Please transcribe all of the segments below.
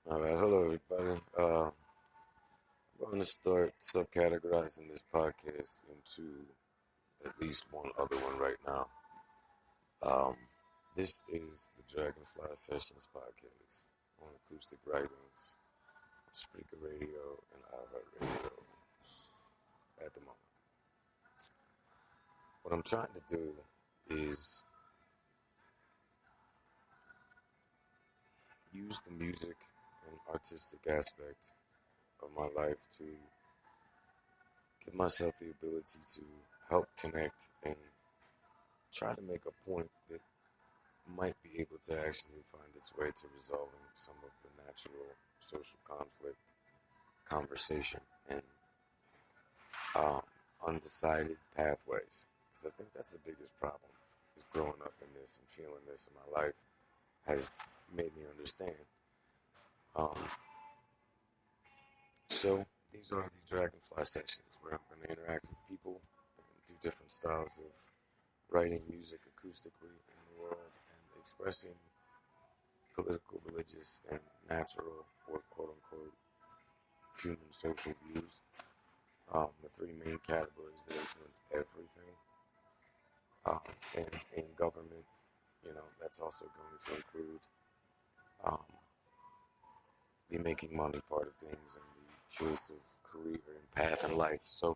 All right, hello everybody. I'm going to start subcategorizing this podcast into at least one other one right now. Um, this is the Dragonfleye Sessions podcast on Acoustic Writings, Spreaker Radio, and iHeartRadio at the moment. What I'm trying to do is use the music and artistic aspect of my life to give myself the ability to help connect and try to make a point that might be able to actually find its way to resolving some of the natural social conflict, conversation, and undecided pathways. Because I think that's the biggest problem, is growing up in this and feeling this in my life has made me understand. So these are the Dragonfleye Sessions, where I'm going to interact with people and do different styles of writing music acoustically in the world and expressing political, religious, and natural, or quote-unquote, human social views. The three main categories that influence everything. And in government, that's also going to include the making money part of things and the choice of career and path in life. So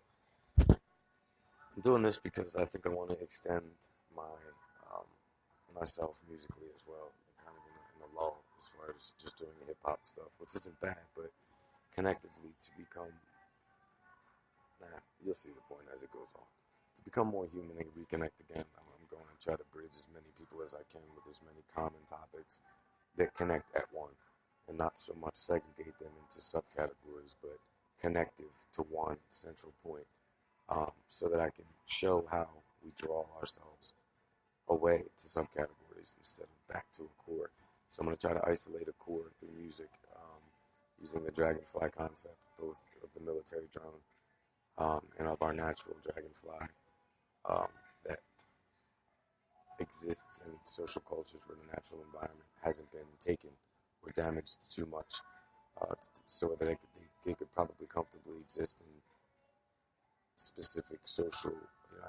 I'm doing this because I think I want to extend myself musically as well, kind of in the law as far as just doing hip hop stuff, which isn't bad, but connectively to become, you'll see the point as it goes on, to become more human and reconnect again. I'm going to try to bridge as many people as I can with as many common topics that connect at one, and not so much segregate them into subcategories, but connective to one central point, so that I can show how we draw ourselves away to subcategories instead of back to a core. So I'm going to try to isolate a core through music, using the dragonfly concept, both of the military drone and of our natural dragonfly that exists in social cultures where the natural environment hasn't been taken or damaged too much, so that they could probably comfortably exist in specific social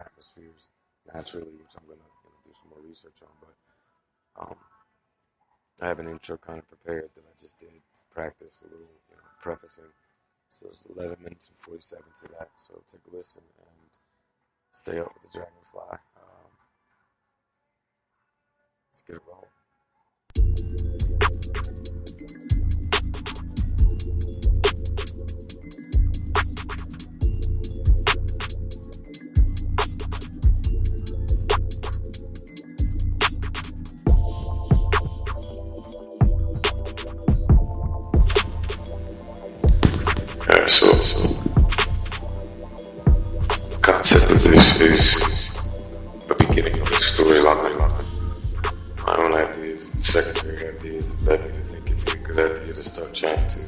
atmospheres naturally, which I'm going to do some more research on. But I have an intro kind of prepared that I just did to practice a little prefacing. So there's 11 minutes and 47 to that. So take a listen and stay up with the Dragonfly. Let's get it rolling. So the concept of this is the beginning of the storyline. My own ideas, secondary ideas that led me to think it'd be a good idea to start chatting to.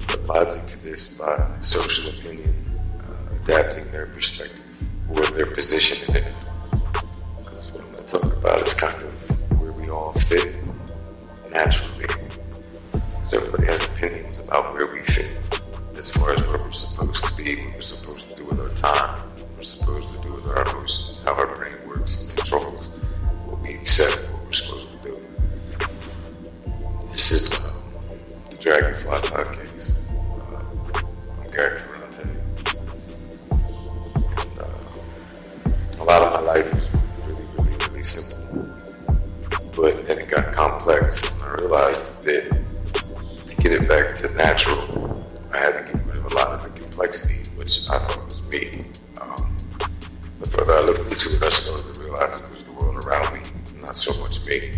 The logic to this by social opinion, adapting their perspective or their position in it. Because what I'm going to talk about is kind of where we all fit naturally. So everybody has opinions about where we fit, as far as where we're supposed to be, what we're supposed to do with our time, what we're supposed to do with our emotions, how our brain works and controls what we accept, what we're supposed to do. This is the Dragonfly podcast. I'm Gary Ferrante. And a lot of my life was really simple. But then it got complex, and I realized that to get it back to natural, I had to get rid of a lot of the complexity, which I thought was me. The further I looked into it, I started to realize it was the world around me, not so much me.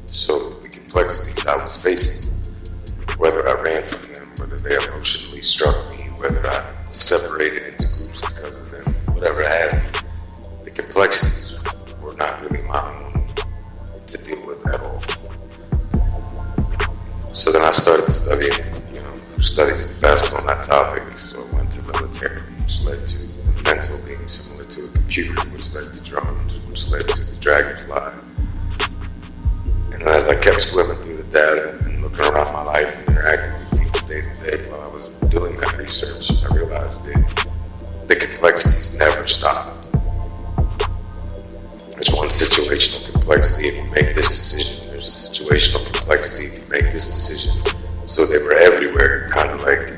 So the complexities I was facing, whether I ran from them, whether they emotionally struck me, whether I separated into groups because of them, whatever happened, the complexities were not really my own to deal with at all. So then I started studying, studies the best on that topic. So I went to military, which led to the mental being similar to a computer, which led to drones, which led to the Dragonfly. And as I kept swimming through the data and looking around my life and interacting with people day to day, while I was doing that research, I realized that the complexities never stopped. There's one situational complexity if you make this decision. There's a situational complexity if you make this decision. So they were everywhere, kind of like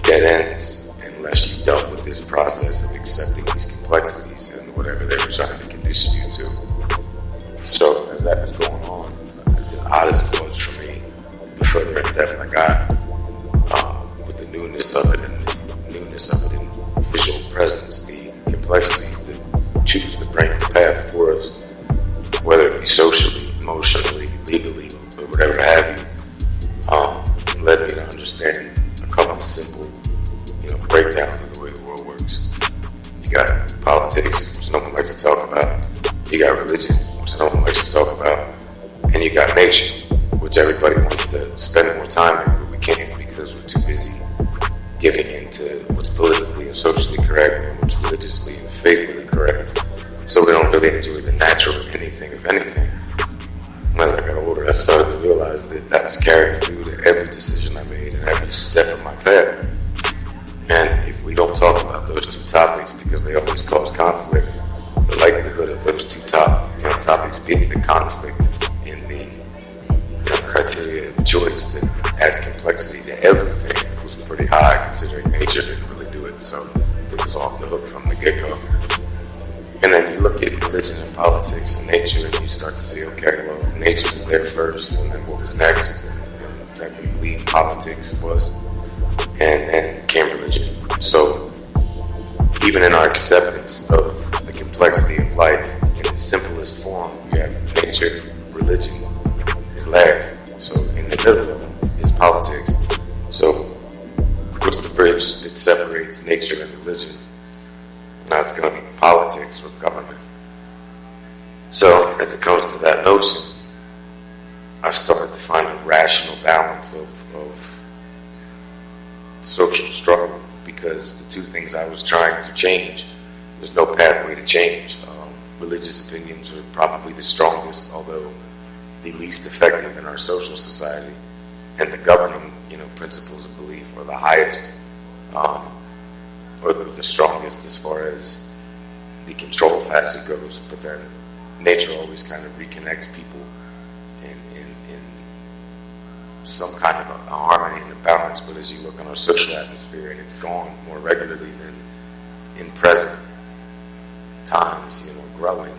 dead ends, unless you dealt with this process of accepting these complexities and whatever they were trying to condition you to. So as that was going on, as odd as it was for me, the further in depth I got, with the newness of it and the newness of it in visual presence, the complexities that choose the brain path for us, whether it be socially, emotionally, legally, or whatever have you, led me to understand a couple of simple, breakdowns of the way the world works. You got politics, which no one likes to talk about. You got religion, which no one likes to talk about. And you got nature, which everybody wants to spend more time in, but we can't because we're too busy giving into what's politically and socially correct and what's religiously and faithfully correct. So we don't really enjoy the natural anything of anything. And as I got older, I started to realize that that was carried through to every decision I made and every step of my path. And if we don't talk about those two topics because they always cause conflict, the likelihood of those two topics being the conflict in the criteria of choice that adds complexity to everything was pretty high, considering nature didn't really do it. So it was off the hook from the get-go. And then you look at religion and politics and nature, and you start to see, okay, well, nature was there first, and then what was next? And technically, politics was, and then came religion. So even in our acceptance of the complexity of life in its simplest form, you have nature, religion is last. So in the middle of them is politics. So what's the bridge that separates nature and religion? Now it's going to be politics or government. So as it comes to that notion, I started to find a rational balance of social struggle, because the two things I was trying to change, there's no pathway to change. Religious opinions are probably the strongest, although the least effective in our social society, and the governing principles of belief are the highest, or the strongest as far as the control facet goes. But then nature always kind of reconnects people in some kind of a harmony and a balance. But as you look on our social atmosphere, and it's gone more regularly than in present times, growing,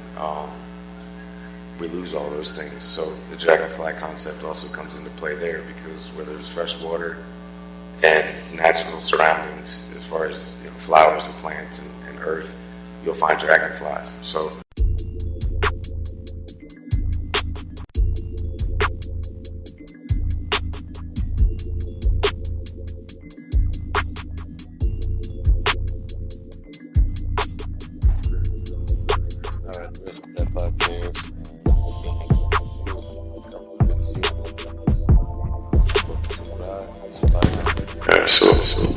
we lose all those things. So the dragonfly concept also comes into play there, because where there's fresh water and natural surroundings, as far as flowers and plants and earth, you'll find dragonflies. So the rest of that podcast. Sure.